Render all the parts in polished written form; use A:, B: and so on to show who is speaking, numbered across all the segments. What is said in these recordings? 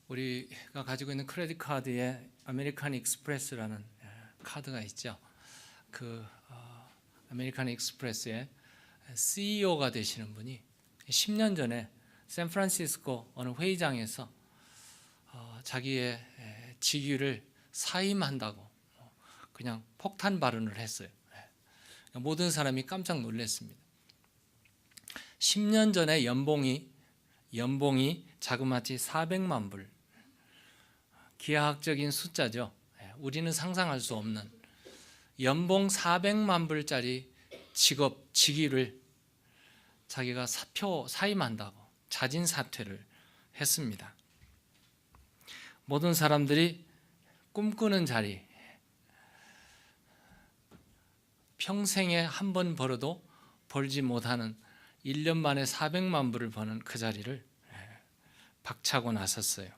A: 우리가 가지고 있는 크레딧 카드에 아메리칸 익스프레스라는 카드가 있죠. 그 아메리칸 익스프레스의 CEO가 되시는 분이 10년 전에 샌프란시스코 어느 회의장에서 자기의 직위를 사임한다고 그냥 폭탄 발언을 했어요. 모든 사람이 깜짝 놀랐습니다. 10년 전에 연봉이 자그마치 400만 불, 기하학적인 숫자죠. 우리는 상상할 수 없는 연봉 400만 불짜리 직위를 자기가 사임한다고 자진 사퇴를 했습니다. 모든 사람들이 꿈꾸는 자리, 평생에 한 번 벌어도 벌지 못하는 1년 만에 400만 불을 버는 그 자리를 박차고 나섰어요.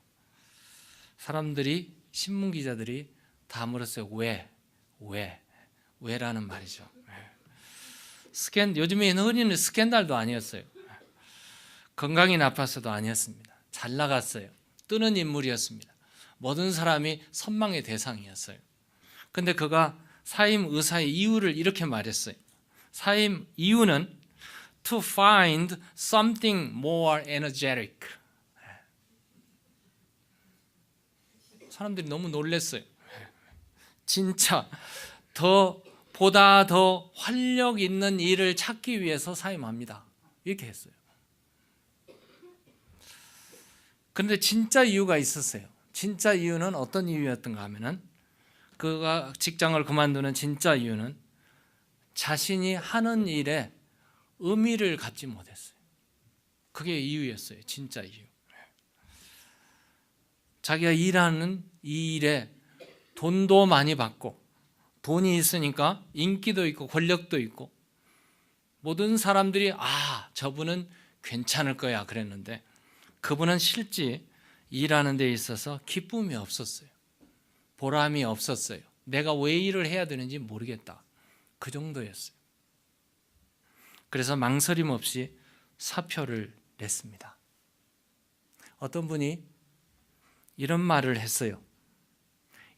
A: 사람들이, 신문 기자들이 다 물었어요. 왜라는 말이죠. 요즘에 흔히는 스캔들도 아니었어요. 건강이 나빠서도 아니었습니다. 잘 나갔어요. 뜨는 인물이었습니다. 모든 사람이 선망의 대상이었어요. 그런데 그가 사임 의사의 이유를 이렇게 말했어요. 사임 이유는 to find something more energetic. 사람들이 너무 놀랐어요. 진짜 보다 더 활력 있는 일을 찾기 위해서 사임합니다. 이렇게 했어요. 그런데 진짜 이유가 있었어요. 진짜 이유는 어떤 이유였던가 하면은 그가 직장을 그만두는 진짜 이유는 자신이 하는 일에 의미를 갖지 못했어요. 그게 이유였어요. 진짜 이유. 자기가 일하는 이 일에 돈도 많이 받고 돈이 있으니까 인기도 있고 권력도 있고 모든 사람들이 저분은 괜찮을 거야 그랬는데 그분은 실제 일하는 데 있어서 기쁨이 없었어요. 보람이 없었어요. 내가 왜 일을 해야 되는지 모르겠다. 그 정도였어요. 그래서 망설임 없이 사표를 냈습니다. 어떤 분이 이런 말을 했어요.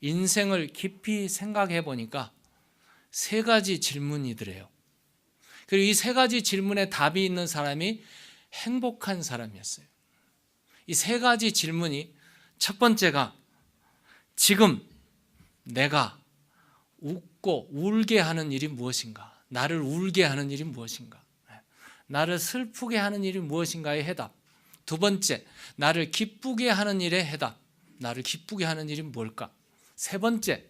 A: 인생을 깊이 생각해 보니까 3가지 질문이더래요. 그리고 이 3가지 질문에 답이 있는 사람이 행복한 사람이었어요. 이 3가지 질문이, 첫 번째가 지금 내가 웃고 울게 하는 일이 무엇인가? 나를 울게 하는 일이 무엇인가? 나를 슬프게 하는 일이 무엇인가의 해답. 두 번째, 나를 기쁘게 하는 일의 해답. 나를 기쁘게 하는 일이 뭘까? 세 번째,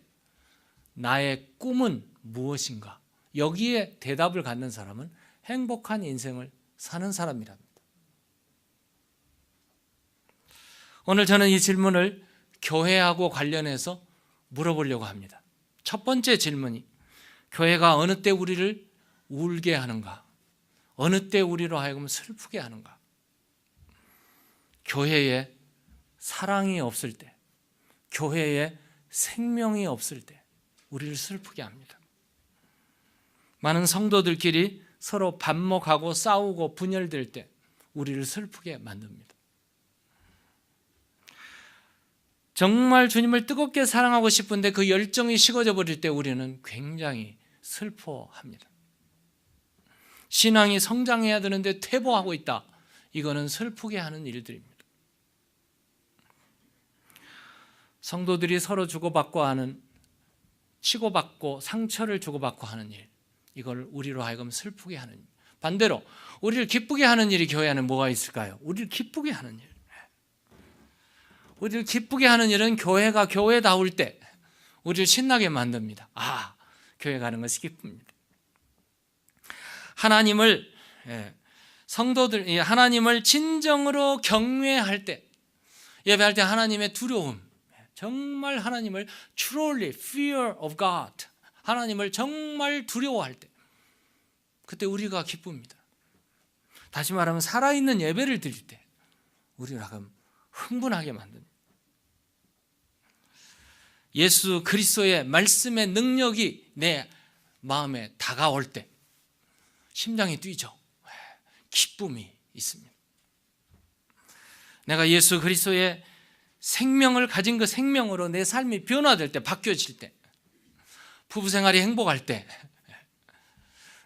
A: 나의 꿈은 무엇인가? 여기에 대답을 갖는 사람은 행복한 인생을 사는 사람이랍니다. 오늘 저는 이 질문을 교회하고 관련해서 물어보려고 합니다. 첫 번째 질문이 교회가 어느 때 우리를 울게 하는가? 어느 때 우리로 하여금 슬프게 하는가? 교회에 사랑이 없을 때, 교회에 생명이 없을 때 우리를 슬프게 합니다. 많은 성도들끼리 서로 반목하고 싸우고 분열될 때 우리를 슬프게 만듭니다. 정말 주님을 뜨겁게 사랑하고 싶은데 그 열정이 식어져 버릴 때 우리는 굉장히 슬퍼합니다. 신앙이 성장해야 되는데 퇴보하고 있다. 이거는 슬프게 하는 일들입니다. 성도들이 서로 주고받고 하는, 치고받고 상처를 주고받고 하는 일, 이걸 우리로 하여금 슬프게 하는 일. 반대로 우리를 기쁘게 하는 일이 교회 안에 뭐가 있을까요? 우리를 기쁘게 하는 일. 우리를 기쁘게 하는 일은 교회가 교회다울 때 우리를 신나게 만듭니다. 교회 가는 것이 기쁩니다. 하나님을 진정으로 경외할 때, 예배할 때 하나님의 두려움, 정말 하나님을 truly fear of God, 하나님을 정말 두려워할 때, 그때 우리가 기쁩니다. 다시 말하면 살아있는 예배를 드릴 때 우리를 흥분하게 만듭니다. 예수 그리스도의 말씀의 능력이 내 마음에 다가올 때 심장이 뛰죠. 기쁨이 있습니다. 내가 예수 그리스도의 생명을 가진 그 생명으로 내 삶이 변화될 때, 바뀌어질 때, 부부 생활이 행복할 때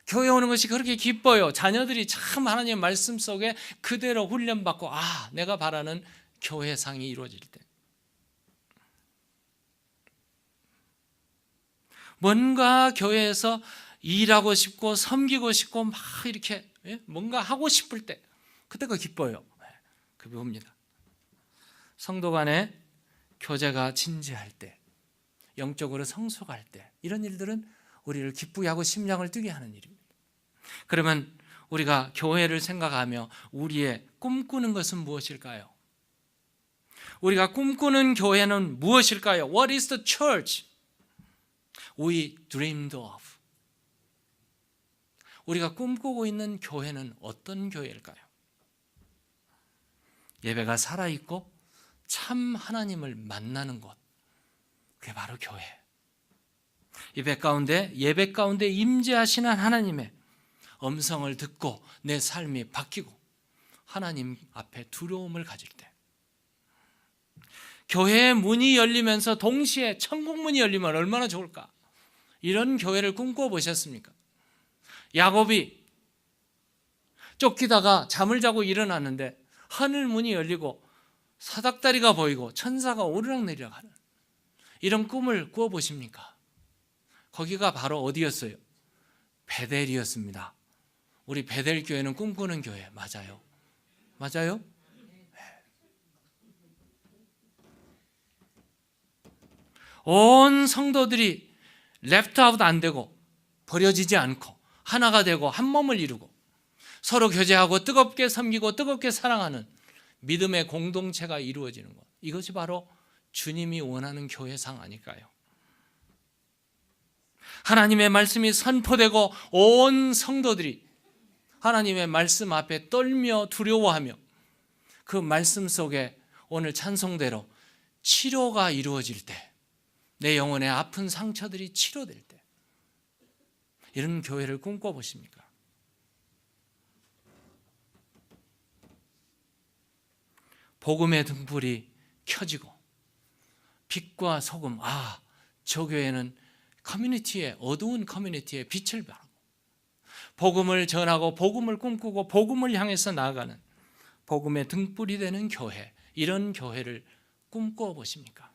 A: 교회 오는 것이 그렇게 기뻐요. 자녀들이 참 하나님의 말씀 속에 그대로 훈련받고 내가 바라는 교회상이 이루어질 때, 뭔가 교회에서 일하고 싶고 섬기고 싶고 막 이렇게 뭔가 하고 싶을 때, 그때가 기뻐요. 그겁니다. 성도 간의 교제가 진지할 때, 영적으로 성숙할 때, 이런 일들은 우리를 기쁘게 하고 심장을 뛰게 하는 일입니다. 그러면 우리가 교회를 생각하며 우리의 꿈꾸는 것은 무엇일까요? 우리가 꿈꾸는 교회는 무엇일까요? What is the church we dreamed of? 우리가 꿈꾸고 있는 교회는 어떤 교회일까요? 예배가 살아있고 참 하나님을 만나는 곳, 그게 바로 교회. 예배 가운데 임재하시는 하나님의 음성을 듣고 내 삶이 바뀌고 하나님 앞에 두려움을 가질 때, 교회의 문이 열리면서 동시에 천국 문이 열리면 얼마나 좋을까? 이런 교회를 꿈꿔 보셨습니까? 야곱이 쫓기다가 잠을 자고 일어났는데 하늘 문이 열리고 사닥다리가 보이고 천사가 오르락내리락 하는 이런 꿈을 꾸어 보십니까? 거기가 바로 어디였어요? 베델이었습니다. 우리 베델 교회는 꿈꾸는 교회 맞아요? 맞아요? 온 성도들이 레프트 아웃 안 되고 버려지지 않고 하나가 되고 한 몸을 이루고 서로 교제하고 뜨겁게 섬기고 뜨겁게 사랑하는 믿음의 공동체가 이루어지는 것, 이것이 바로 주님이 원하는 교회상 아닐까요? 하나님의 말씀이 선포되고 온 성도들이 하나님의 말씀 앞에 떨며 두려워하며 그 말씀 속에 오늘 찬송대로 치료가 이루어질 때, 내 영혼의 아픈 상처들이 치료될 때, 이런 교회를 꿈꿔 보십니까? 복음의 등불이 켜지고 빛과 소금, 저 교회는 어두운 커뮤니티에 빛을 발하고 복음을 전하고 복음을 꿈꾸고 복음을 향해서 나아가는 복음의 등불이 되는 교회, 이런 교회를 꿈꿔 보십니까?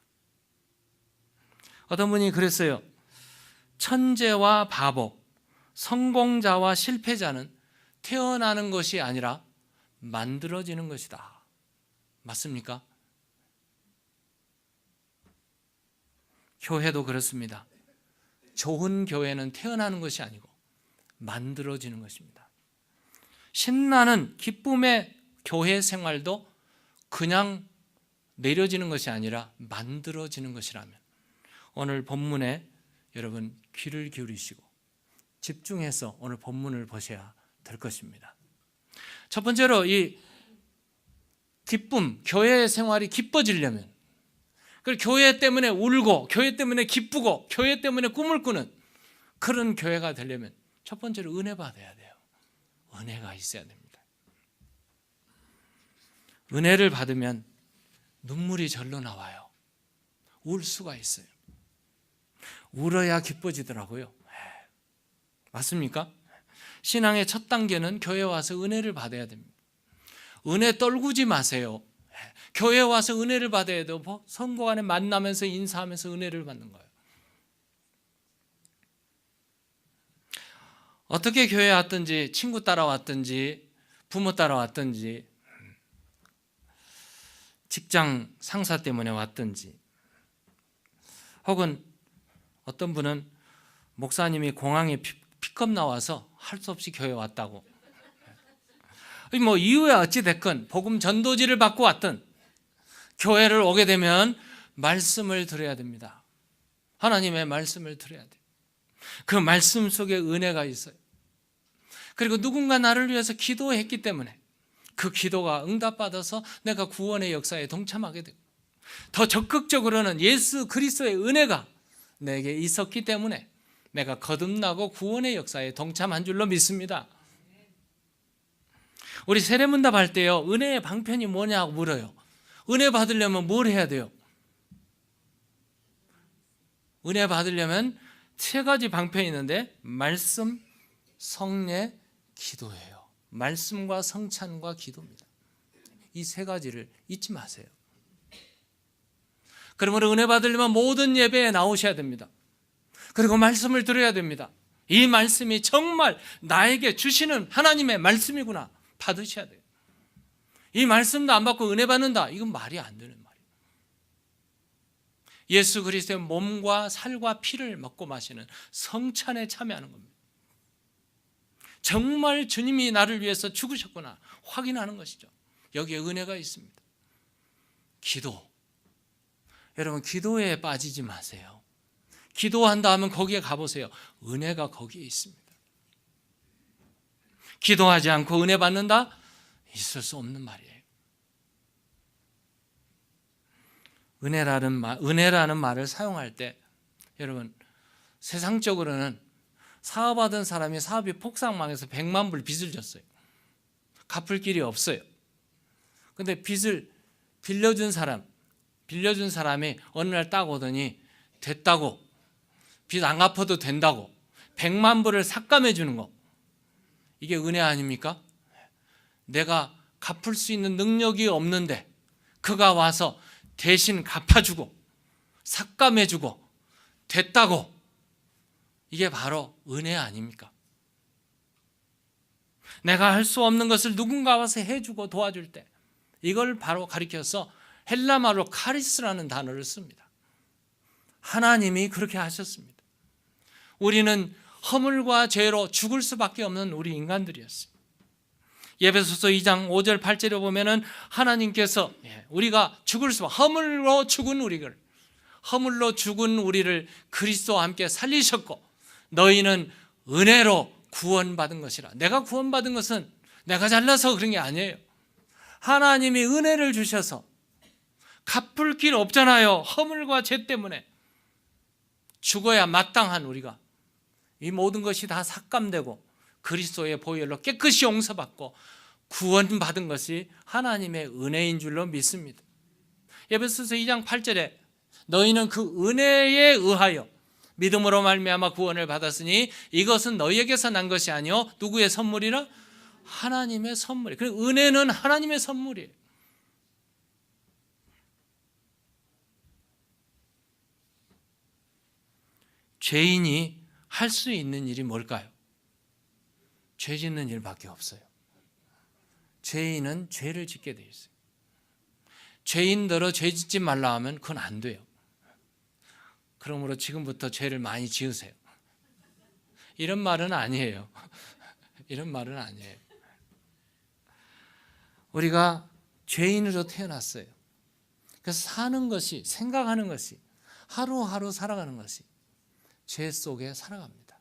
A: 어떤 분이 그랬어요. 천재와 바보, 성공자와 실패자는 태어나는 것이 아니라 만들어지는 것이다. 맞습니까? 교회도 그렇습니다. 좋은 교회는 태어나는 것이 아니고 만들어지는 것입니다. 신나는 기쁨의 교회 생활도 그냥 내려지는 것이 아니라 만들어지는 것이라면 오늘 본문에 여러분 귀를 기울이시고 집중해서 오늘 본문을 보셔야 될 것입니다. 첫 번째로 이 기쁨, 교회 생활이 기뻐지려면, 교회 때문에 울고 교회 때문에 기쁘고 교회 때문에 꿈을 꾸는 그런 교회가 되려면 첫 번째로 은혜 받아야 돼요. 은혜가 있어야 됩니다. 은혜를 받으면 눈물이 절로 나와요. 울 수가 있어요. 울어야 기뻐지더라고요. 맞습니까? 신앙의 첫 단계는 교회 와서 은혜를 받아야 됩니다. 은혜 떨구지 마세요. 교회 와서 은혜를 받아야 돼요. 성도 간에 만나면서 인사하면서 은혜를 받는 거예요. 어떻게 교회에 왔든지, 친구 따라왔든지, 부모 따라왔든지, 직장 상사 때문에 왔든지, 혹은 어떤 분은 목사님이 공항에 픽업 나와서 할 수 없이 교회에 왔다고, 이유야 어찌됐건 복음 전도지를 받고 왔든 교회를 오게 되면 말씀을 들어야 됩니다. 하나님의 말씀을 들어야 돼요. 그 말씀 속에 은혜가 있어요. 그리고 누군가 나를 위해서 기도했기 때문에 그 기도가 응답받아서 내가 구원의 역사에 동참하게 되고, 더 적극적으로는 예수 그리스도의 은혜가 내게 있었기 때문에 내가 거듭나고 구원의 역사에 동참한 줄로 믿습니다. 우리 세례문답 할 때요, 은혜의 방편이 뭐냐고 물어요. 은혜 받으려면 뭘 해야 돼요? 은혜 받으려면 세 가지 방편이 있는데 말씀, 성례, 기도예요. 말씀과 성찬과 기도입니다. 이 세 가지를 잊지 마세요. 그러므로 은혜 받으려면 모든 예배에 나오셔야 됩니다. 그리고 말씀을 들어야 됩니다. 이 말씀이 정말 나에게 주시는 하나님의 말씀이구나 받으셔야 돼요. 이 말씀도 안 받고 은혜 받는다, 이건 말이 안 되는 말이에요. 예수 그리스도의 몸과 살과 피를 먹고 마시는 성찬에 참여하는 겁니다. 정말 주님이 나를 위해서 죽으셨구나 확인하는 것이죠. 여기에 은혜가 있습니다. 기도. 여러분, 기도에 빠지지 마세요. 기도한다 하면 거기에 가보세요. 은혜가 거기에 있습니다. 기도하지 않고 은혜 받는다? 있을 수 없는 말이에요. 은혜라는 말을 사용할 때 여러분, 세상적으로는 사업하던 사람이 사업이 폭삭망해서 100만 불 빚을 졌어요. 갚을 길이 없어요. 근데 빚을 빌려준 사람이 어느 날 딱 오더니 됐다고, 빚 안 갚아도 된다고 100만 불을 삭감해 주는 거, 이게 은혜 아닙니까? 내가 갚을 수 있는 능력이 없는데 그가 와서 대신 갚아주고 삭감해주고 됐다고, 이게 바로 은혜 아닙니까? 내가 할 수 없는 것을 누군가 와서 해주고 도와줄 때, 이걸 바로 가리켜서 헬라말로 카리스라는 단어를 씁니다. 하나님이 그렇게 하셨습니다. 우리는 허물과 죄로 죽을 수밖에 없는 우리 인간들이었어요. 에베소서 2장 5절 8절에 보면은 하나님께서 우리가 허물로 죽은 우리를 그리스도와 함께 살리셨고 너희는 은혜로 구원받은 것이라. 내가 구원받은 것은 내가 잘나서 그런 게 아니에요. 하나님이 은혜를 주셔서, 갚을 길 없잖아요. 허물과 죄 때문에 죽어야 마땅한 우리가 이 모든 것이 다 삭감되고 그리스도의 보혈로 깨끗이 용서받고 구원받은 것이 하나님의 은혜인 줄로 믿습니다. 에베소서 2장 8절에 너희는 그 은혜에 의하여 믿음으로 말미암아 구원을 받았으니 이것은 너희에게서 난 것이 아니요 누구의 선물이라? 하나님의 선물이에요. 그리고 은혜는 하나님의 선물이에요. 죄인이 할 수 있는 일이 뭘까요? 죄 짓는 일밖에 없어요. 죄인은 죄를 짓게 돼 있어요. 죄인들어 죄 짓지 말라 하면 그건 안 돼요. 그러므로 지금부터 죄를 많이 지으세요. 이런 말은 아니에요. 이런 말은 아니에요. 우리가 죄인으로 태어났어요. 그래서 사는 것이, 생각하는 것이, 하루하루 살아가는 것이 죄 속에 살아갑니다.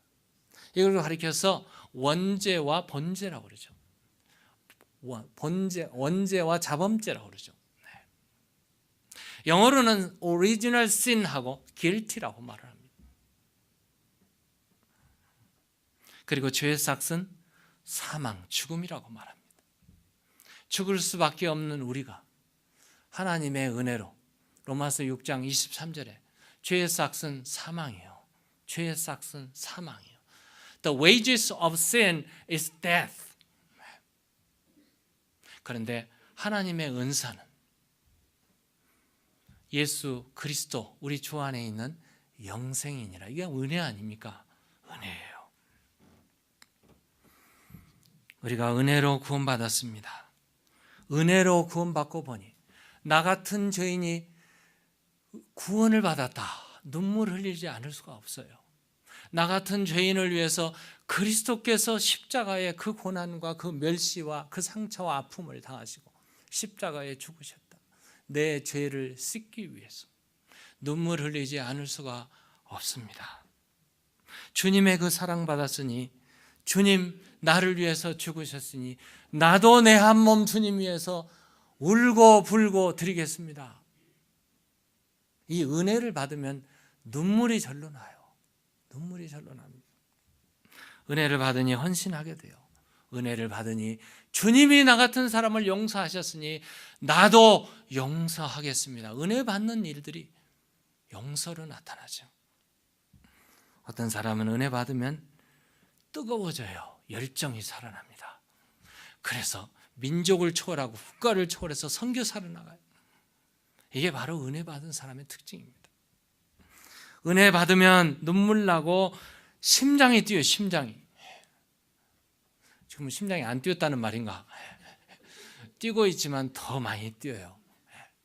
A: 이걸 가리켜서 원죄와 번죄라고 그러죠. 원죄와 자범죄라고 그러죠. 영어로는 original sin하고 guilty라고 말을 합니다. 그리고 죄의 삭은 사망, 죽음이라고 말합니다. 죽을 수밖에 없는 우리가 하나님의 은혜로 로마서 6장 23절에 죄의 삭은 사망이에요. 죄의 삭은 사망이에요. The wages of sin is death. 그런데 하나님의 은사는 예수 그리스도 우리 주 안에 있는 영생이니라. 이게 은혜 아닙니까? 은혜예요. 우리가 은혜로 구원받았습니다. 은혜로 구원받고 보니 나 같은 죄인이 구원을 받았다. 눈물 흘리지 않을 수가 없어요. 나 같은 죄인을 위해서 그리스도께서 십자가의 그 고난과 그 멸시와 그 상처와 아픔을 당하시고 십자가에 죽으셨다. 내 죄를 씻기 위해서 눈물 흘리지 않을 수가 없습니다. 주님의 그 사랑 받았으니, 주님 나를 위해서 죽으셨으니 나도 내 한 몸 주님 위해서 울고 불고 드리겠습니다. 이 은혜를 받으면 눈물이 절로 나요. 눈물이 절로 납니다. 은혜를 받으니 헌신하게 돼요. 은혜를 받으니 주님이 나 같은 사람을 용서하셨으니 나도 용서하겠습니다. 은혜 받는 일들이 용서로 나타나죠. 어떤 사람은 은혜 받으면 뜨거워져요. 열정이 살아납니다. 그래서 민족을 초월하고 국가를 초월해서 선교사로 나가요. 이게 바로 은혜 받은 사람의 특징입니다. 은혜 받으면 눈물 나고 심장이 뛰어요. 심장이. 지금 심장이 안 뛰었다는 말인가? 뛰고 있지만 더 많이 뛰어요.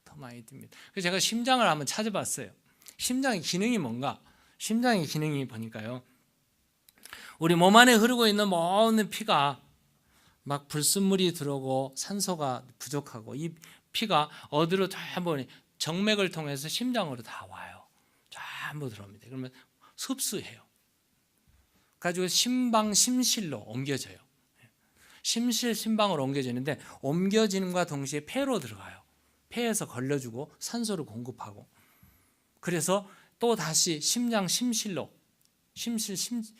A: 더 많이 뜁니다. 그래서 제가 심장을 한번 찾아봤어요. 심장의 기능이 뭔가? 심장의 기능이 보니까요, 우리 몸 안에 흐르고 있는 모든 피가 막 불순물이 들어오고 산소가 부족하고 이 피가 어디로 전부 정맥을 통해서 심장으로 다 와요. 전부 들어옵니다. 그러면 흡수해요. 가지고 심실로 옮겨져요. 심방으로 옮겨지는데 옮겨지는과 동시에 폐로 들어가요. 폐에서 걸러주고 산소를 공급하고, 그래서 또 다시 심실로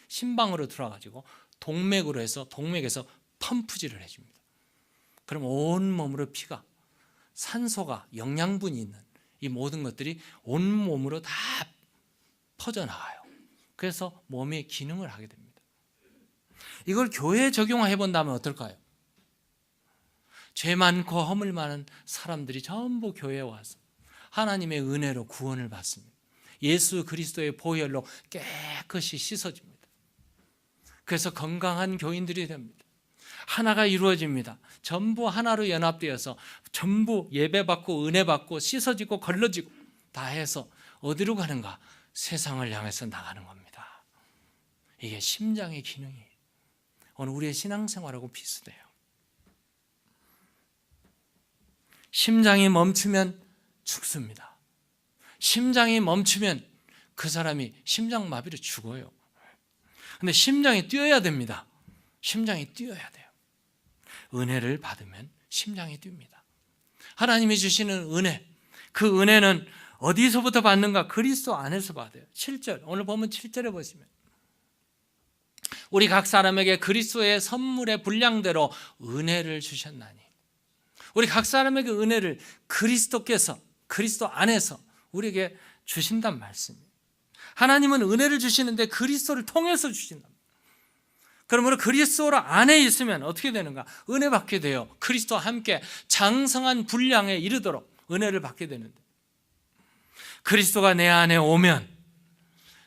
A: 심방으로 들어가지고 동맥으로 해서 동맥에서 펌프질을 해줍니다. 그럼 온 몸으로 피가, 산소가, 영양분이 있는 이 모든 것들이 온 몸으로 다 퍼져나가요. 그래서 몸의 기능을 하게 됩니다. 이걸 교회에 적용해 본다면 어떨까요? 죄 많고 허물 많은 사람들이 전부 교회에 와서 하나님의 은혜로 구원을 받습니다. 예수 그리스도의 보혈로 깨끗이 씻어집니다. 그래서 건강한 교인들이 됩니다. 하나가 이루어집니다. 전부 하나로 연합되어서 전부 예배받고 은혜받고 씻어지고 걸러지고 다 해서 어디로 가는가? 세상을 향해서 나가는 겁니다. 이게 심장의 기능이에요. 오늘 우리의 신앙생활하고 비슷해요. 심장이 멈추면 죽습니다. 심장이 멈추면 그 사람이 심장마비로 죽어요. 근데 심장이 뛰어야 됩니다. 심장이 뛰어야 돼요. 은혜를 받으면 심장이 뜁니다. 하나님이 주시는 은혜, 그 은혜는 어디서부터 받는가? 그리스도 안에서 받아요. 7절, 오늘 보면 7절에 보시면 우리 각 사람에게 그리스도의 선물의 분량대로 은혜를 주셨나니, 우리 각 사람에게 은혜를 그리스도께서, 그리스도 안에서 우리에게 주신단 말씀이에요. 하나님은 은혜를 주시는데 그리스도를 통해서 주신다. 그러므로 그리스도 안에 있으면 어떻게 되는가? 은혜 받게 돼요. 그리스도와 함께 장성한 분량에 이르도록 은혜를 받게 되는데, 그리스도가 내 안에 오면,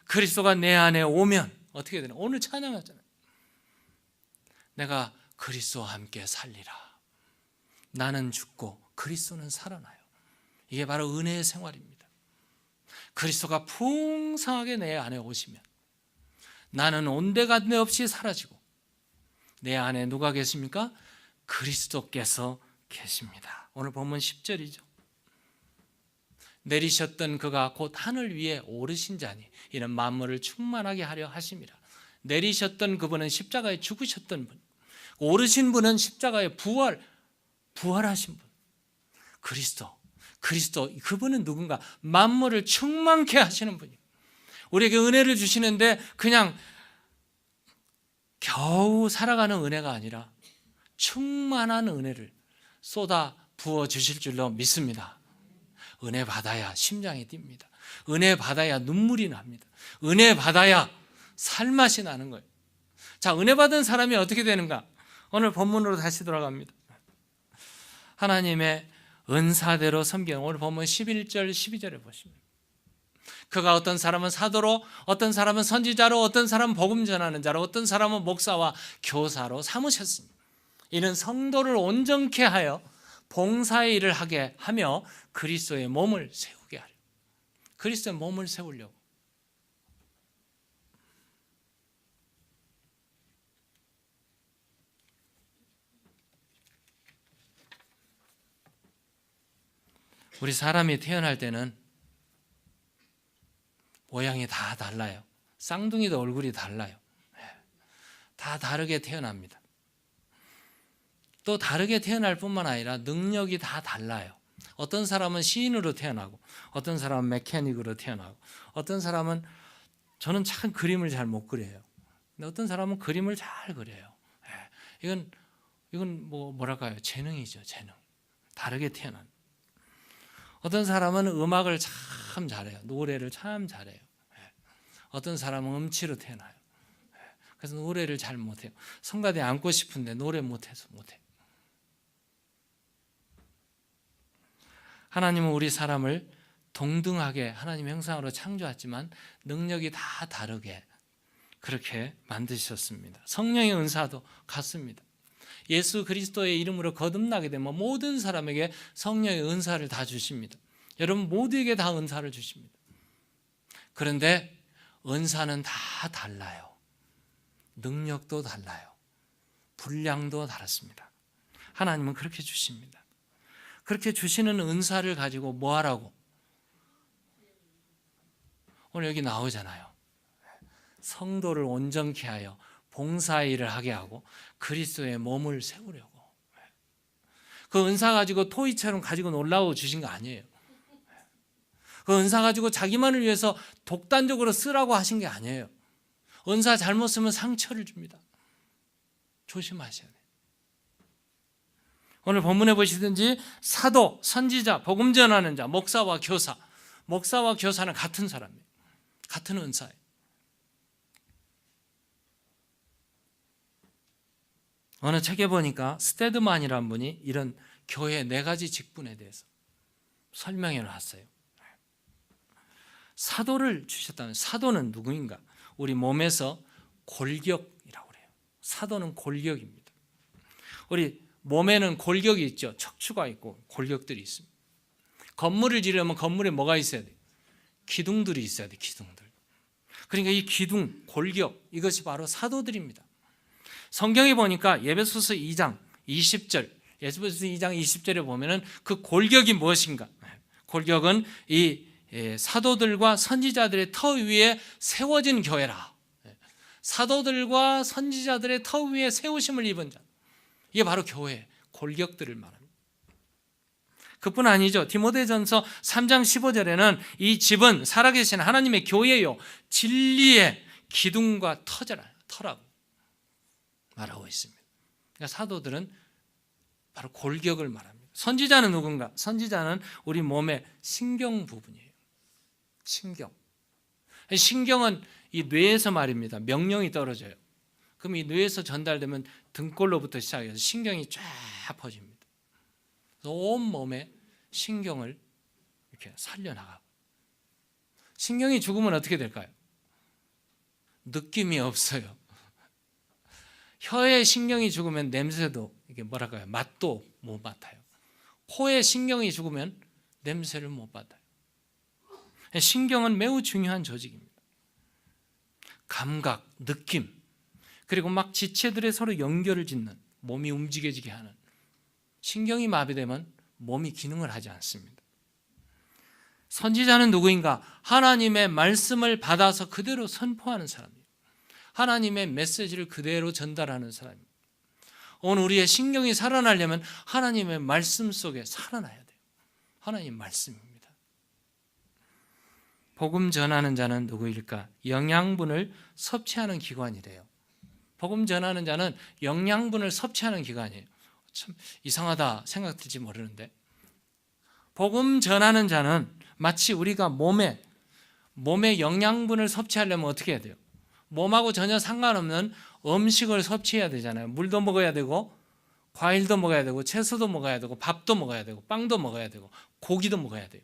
A: 그리스도가 내 안에 오면 어떻게 되나? 오늘 찬양하잖아요. 내가 그리스도와 함께 살리라. 나는 죽고 그리스도는 살아나요. 이게 바로 은혜의 생활입니다. 그리스도가 풍성하게 내 안에 오시면 나는 온데간데 없이 사라지고 내 안에 누가 계십니까? 그리스도께서 계십니다. 오늘 본문 10절이죠. 내리셨던 그가 곧 하늘 위에 오르신 자니 이는 만물을 충만하게 하려 하심이라. 내리셨던 그분은 십자가에 죽으셨던 분, 오르신 분은 십자가에 부활하신 분. 그리스도 그분은 누군가? 만물을 충만케 하시는 분이에요. 우리에게 은혜를 주시는데 그냥 겨우 살아가는 은혜가 아니라 충만한 은혜를 쏟아 부어 주실 줄로 믿습니다. 은혜 받아야 심장이 뜁니다. 은혜 받아야 눈물이 납니다. 은혜 받아야 살맛이 나는 거예요. 자, 은혜 받은 사람이 어떻게 되는가? 오늘 본문으로 다시 돌아갑니다. 하나님의 은사대로 섬기는, 오늘 본문 11절 12절에 보시면 그가 어떤 사람은 사도로, 어떤 사람은 선지자로, 어떤 사람은 복음 전하는 자로, 어떤 사람은 목사와 교사로 삼으셨습니다. 이는 성도를 온전케 하여 봉사의 일을 하게 하며 그리스도의 몸을 세우게 하려. 그리스도의 몸을 세우려고. 우리 사람이 태어날 때는 모양이 다 달라요. 쌍둥이도 얼굴이 달라요. 다 다르게 태어납니다. 또 다르게 태어날 뿐만 아니라 능력이 다 달라요. 어떤 사람은 시인으로 태어나고, 어떤 사람은 메케닉으로 태어나고, 어떤 사람은, 저는 참 그림을 잘 못 그려요. 근데 어떤 사람은 그림을 잘 그려요. 이건 뭐랄까요? 재능이죠, 재능. 다르게 태어난. 어떤 사람은 음악을 참 잘해요. 노래를 참 잘해요. 어떤 사람은 음치로 태어나요. 그래서 노래를 잘 못해요. 성가대에 앉고 싶은데 노래 못해서 못해요. 하나님은 우리 사람을 동등하게 하나님의 형상으로 창조했지만 능력이 다 다르게 그렇게 만드셨습니다. 성령의 은사도 같습니다. 예수 그리스도의 이름으로 거듭나게 되면 모든 사람에게 성령의 은사를 다 주십니다. 여러분 모두에게 다 은사를 주십니다. 그런데 은사는 다 달라요. 능력도 달라요. 분량도 다릅니다. 하나님은 그렇게 주십니다. 그렇게 주시는 은사를 가지고 뭐 하라고? 오늘 여기 나오잖아요. 성도를 온전케 하여 봉사일을 하게 하고 그리스도의 몸을 세우려고. 그 은사 가지고 토이처럼 가지고 놀라고 주신 거 아니에요. 그 은사 가지고 자기만을 위해서 독단적으로 쓰라고 하신 게 아니에요. 은사 잘못 쓰면 상처를 줍니다. 조심하셔야 돼요. 오늘 본문에 보시든지 사도, 선지자, 복음 전하는 자, 목사와 교사. 목사와 교사는 같은 사람이에요. 같은 은사예요. 어느 책에 보니까 스테드만이라는 분이 이런 교회 4가지 직분에 대해서 설명해 놨어요. 사도를 주셨다면 사도는 누구인가? 우리 몸에서 골격이라고 그래요. 사도는 골격입니다. 우리 몸에는 골격이 있죠. 척추가 있고 골격들이 있습니다. 건물을 지으려면 건물에 뭐가 있어야 돼요? 기둥들이 있어야 돼요. 기둥들. 그러니까 이 기둥, 골격 이것이 바로 사도들입니다. 성경에 보니까 에베소서 2장 20절, 에베소서 2장 20절에 보면은 그 골격이 무엇인가? 골격은 이 사도들과 선지자들의 터 위에 세워진 교회라. 사도들과 선지자들의 터 위에 세우심을 입은 자. 이게 바로 교회 골격들을 말합니다. 그뿐 아니죠. 디모데전서 3장 15절에는 이 집은 살아계신 하나님의 교회요 진리의 기둥과 터라고 말하고 있습니다. 그러니까 사도들은 바로 골격을 말합니다. 선지자는 누군가? 선지자는 우리 몸의 신경 부분이에요. 신경은 이 뇌에서 말입니다. 명령이 떨어져요. 그럼 이 뇌에서 전달되면 등골로부터 시작해서 신경이 쫙 퍼집니다. 그래서 온 몸에 신경을 이렇게 살려나가고. 신경이 죽으면 어떻게 될까요? 느낌이 없어요. 혀에 신경이 죽으면 냄새도 이게 뭐랄까요? 맛도 못 맡아요. 코에 신경이 죽으면 냄새를 못 맡아요. 신경은 매우 중요한 조직입니다. 감각, 느낌, 그리고 막 지체들의 서로 연결을 짓는 몸이 움직여지게 하는 신경이 마비되면 몸이 기능을 하지 않습니다. 선지자는 누구인가? 하나님의 말씀을 받아서 그대로 선포하는 사람이에요. 하나님의 메시지를 그대로 전달하는 사람입니다. 오늘 우리의 신경이 살아나려면 하나님의 말씀 속에 살아나야 돼요. 하나님 말씀입니다. 복음 전하는 자는 누구일까? 영양분을 섭취하는 기관이래요. 복음 전하는 자는 영양분을 섭취하는 기관이에요. 참 이상하다 생각될지 모르는데 복음 전하는 자는 마치 우리가 몸에 영양분을 섭취하려면 어떻게 해야 돼요? 몸하고 전혀 상관없는 음식을 섭취해야 되잖아요. 물도 먹어야 되고 과일도 먹어야 되고 채소도 먹어야 되고 밥도 먹어야 되고 빵도 먹어야 되고 고기도 먹어야 돼요.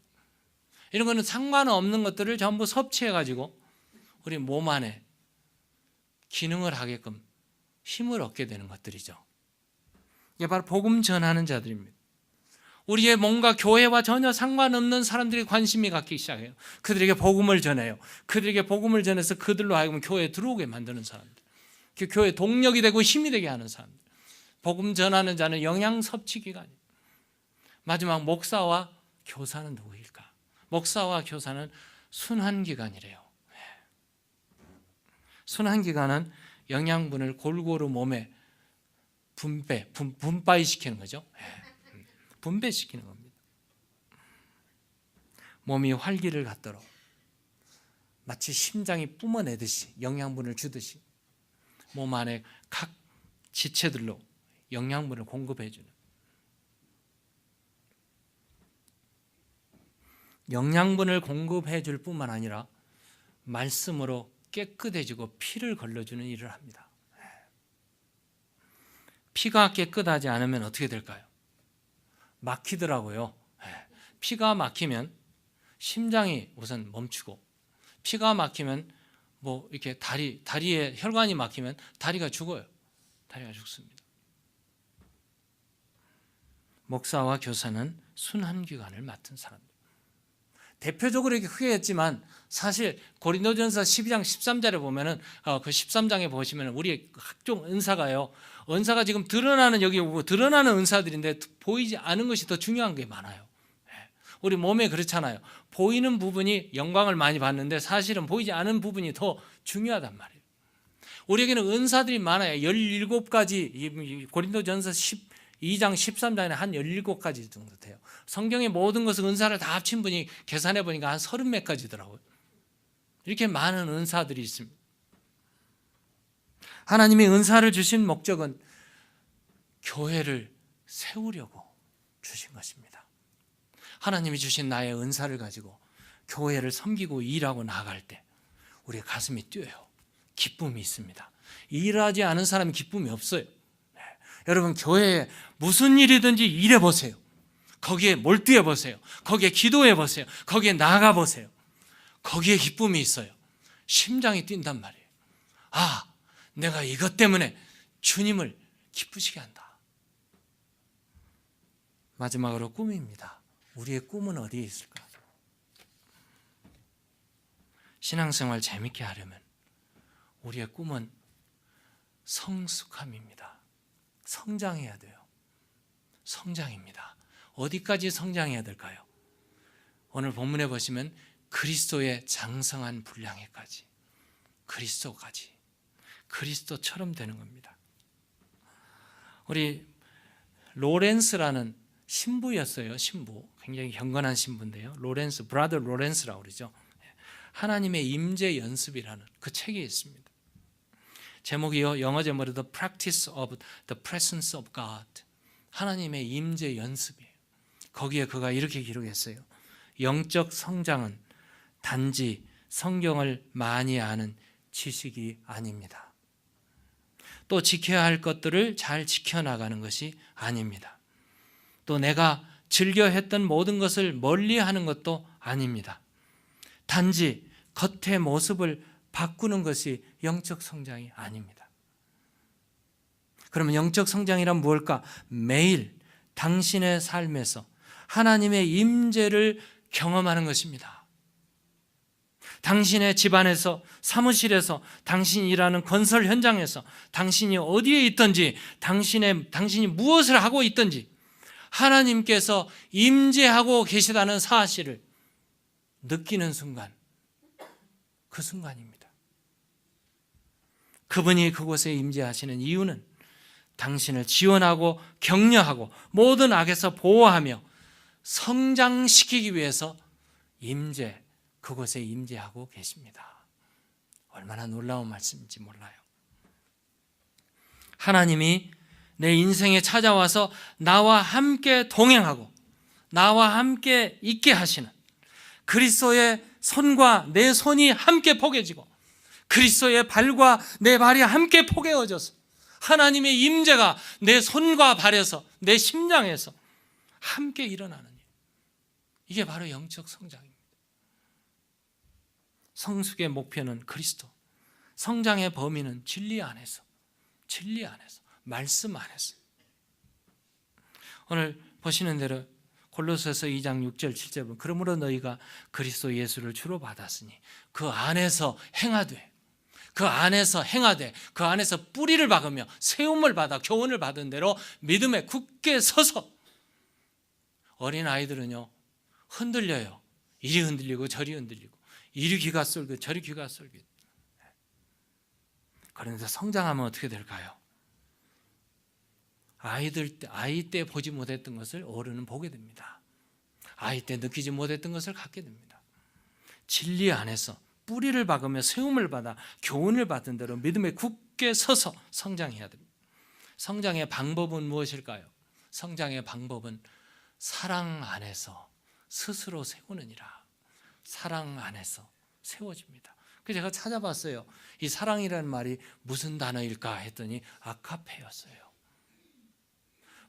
A: 이런 거는 상관없는 것들을 전부 섭취해가지고 우리 몸 안에 기능을 하게끔 힘을 얻게 되는 것들이죠. 이게 바로 복음 전하는 자들입니다. 우리의 몸과 교회와 전혀 상관없는 사람들이 관심이 갖기 시작해요. 그들에게 복음을 전해요. 그들에게 복음을 전해서 그들로 하여금 교회에 들어오게 만드는 사람들. 교회에 동력이 되고 힘이 되게 하는 사람들. 복음 전하는 자는 영양 섭취 기관이에요. 마지막 목사와 교사는 누구일까? 목사와 교사는 순환기관이래요. 순환기관은 영양분을 골고루 몸에 분배시키는 거죠. 분배시키는 겁니다. 몸이 활기를 갖도록 마치 심장이 뿜어내듯이 영양분을 주듯이 몸 안에 각 지체들로 영양분을 공급해 주는, 영양분을 공급해 줄 뿐만 아니라 말씀으로 깨끗해지고 피를 걸러주는 일을 합니다. 피가 깨끗하지 않으면 어떻게 될까요? 막히더라고요. 피가 막히면 심장이 우선 멈추고, 피가 막히면 뭐 이렇게 다리에 혈관이 막히면 다리가 죽어요. 다리가 죽습니다. 목사와 교사는 순환기관을 맡은 사람들. 대표적으로 이렇게 크게 했지만 사실 고린도전서 12장 13절에 보면은 그 13장에 보시면 우리의 각종 은사가요. 은사가 지금 드러나는 여기 드러나는 은사들인데 보이지 않은 것이 더 중요한 게 많아요. 우리 몸에 그렇잖아요. 보이는 부분이 영광을 많이 받는데 사실은 보이지 않은 부분이 더 중요하단 말이에요. 우리에게는 은사들이 많아요. 17가지, 고린도전서 12장 13장에 한 17가지 정도 돼요. 성경의 모든 것은 은사를 다 합친 분이 계산해 보니까 한 30몇 가지더라고요. 이렇게 많은 은사들이 있습니다. 하나님이 은사를 주신 목적은 교회를 세우려고 주신 것입니다. 하나님이 주신 나의 은사를 가지고 교회를 섬기고 일하고 나아갈 때 우리의 가슴이 뛰어요. 기쁨이 있습니다. 일하지 않은 사람이 기쁨이 없어요. 여러분, 교회에 무슨 일이든지 일해 보세요. 거기에 몰두해 보세요. 거기에 기도해 보세요. 거기에 나아가 보세요. 거기에 기쁨이 있어요. 심장이 뛴단 말이에요. 아, 내가 이것 때문에 주님을 기쁘시게 한다. 마지막으로 꿈입니다. 우리의 꿈은 어디에 있을까? 신앙생활 재밌게 하려면 우리의 꿈은 성숙함입니다. 성장해야 돼요. 성장입니다. 어디까지 성장해야 될까요? 오늘 본문에 보시면 그리스도의 장성한 분량에까지, 그리스도까지, 그리스도처럼 되는 겁니다. 우리 로렌스라는 신부였어요. 신부, 굉장히 경건한 신부인데요. 로렌스, 브라더 로렌스라고 그러죠. 하나님의 임재 연습이라는 그 책이 있습니다. 제목이요, 영어 제목으로 The Practice of the Presence of God, 하나님의 임재 연습이에요. 거기에 그가 이렇게 기록했어요. 영적 성장은 단지 성경을 많이 아는 지식이 아닙니다. 또 지켜야 할 것들을 잘 지켜나가는 것이 아닙니다. 또 내가 즐겨 했던 모든 것을 멀리하는 것도 아닙니다. 단지 겉의 모습을 바꾸는 것이 영적 성장이 아닙니다. 그러면 영적 성장이란 무엇일까? 매일 당신의 삶에서 하나님의 임재를 경험하는 것입니다. 당신의 집안에서, 사무실에서, 당신이 일하는 건설 현장에서, 당신이 어디에 있든지, 당신이 무엇을 하고 있든지 하나님께서 임재하고 계시다는 사실을 느끼는 순간, 그 순간입니다. 그분이 그곳에 임재하시는 이유는 당신을 지원하고 격려하고 모든 악에서 보호하며 성장시키기 위해서 그곳에 임재하고 계십니다. 얼마나 놀라운 말씀인지 몰라요. 하나님이 내 인생에 찾아와서 나와 함께 동행하고 나와 함께 있게 하시는, 그리스도의 손과 내 손이 함께 포개지고 그리스도의 발과 내 발이 함께 포개어져서 하나님의 임재가 내 손과 발에서, 내 심장에서 함께 일어나는 일, 이게 바로 영적 성장입니다. 성숙의 목표는 그리스도, 성장의 범위는 진리 안에서, 말씀 안에서. 오늘 보시는 대로 골로새서 2장 6절 7절 보면, 그러므로 너희가 그리스도 예수를 주로 받았으니 그 안에서 행하되, 그 안에서 뿌리를 박으며 세움을 받아 교훈을 받은 대로 믿음에 굳게 서서. 어린 아이들은요, 흔들려요. 이리 흔들리고 저리 흔들리고, 이리 귀가 쏠고 저리 귀가 쏠고. 그런데 성장하면 어떻게 될까요? 아이 때 보지 못했던 것을 어른은 보게 됩니다. 아이 때 느끼지 못했던 것을 갖게 됩니다. 진리 안에서 뿌리를 박으며 세움을 받아 교훈을 받은 대로 믿음에 굳게 서서 성장해야 됩니다. 성장의 방법은 무엇일까요? 성장의 방법은 사랑 안에서 스스로 세우느니라. 사랑 안에서 세워집니다. 그래서 제가 찾아봤어요. 이 사랑이라는 말이 무슨 단어일까 했더니 아카페였어요.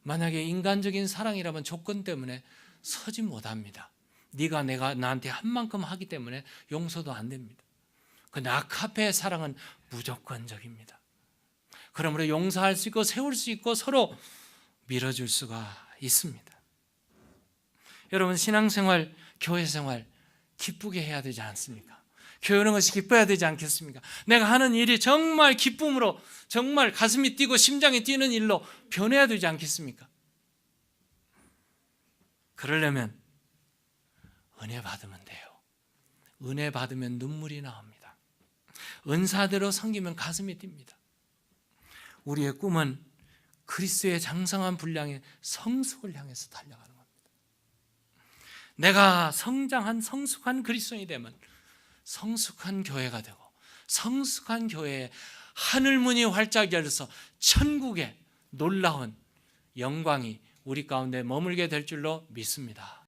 A: 만약에 인간적인 사랑이라면 조건 때문에 서지 못합니다. 네가 내가 나한테 한 만큼 하기 때문에 용서도 안 됩니다. 근데 아카페의 사랑은 무조건적입니다. 그러므로 용서할 수 있고 세울 수 있고 서로 밀어줄 수가 있습니다. 여러분, 신앙생활, 교회생활 기쁘게 해야 되지 않습니까? 교회는 것이 기뻐야 되지 않겠습니까? 내가 하는 일이 정말 기쁨으로, 정말 가슴이 뛰고 심장이 뛰는 일로 변해야 되지 않겠습니까? 그러려면 은혜 받으면 돼요. 은혜 받으면 눈물이 나옵니다. 은사대로 섬기면 가슴이 뜁니다. 우리의 꿈은 그리스도의 장성한 분량의 성숙을 향해서 달려가는 겁니다. 내가 성장한 성숙한 그리스도인이 되면 성숙한 교회가 되고, 성숙한 교회에 하늘문이 활짝 열려서 천국의 놀라운 영광이 우리 가운데 머물게 될 줄로 믿습니다.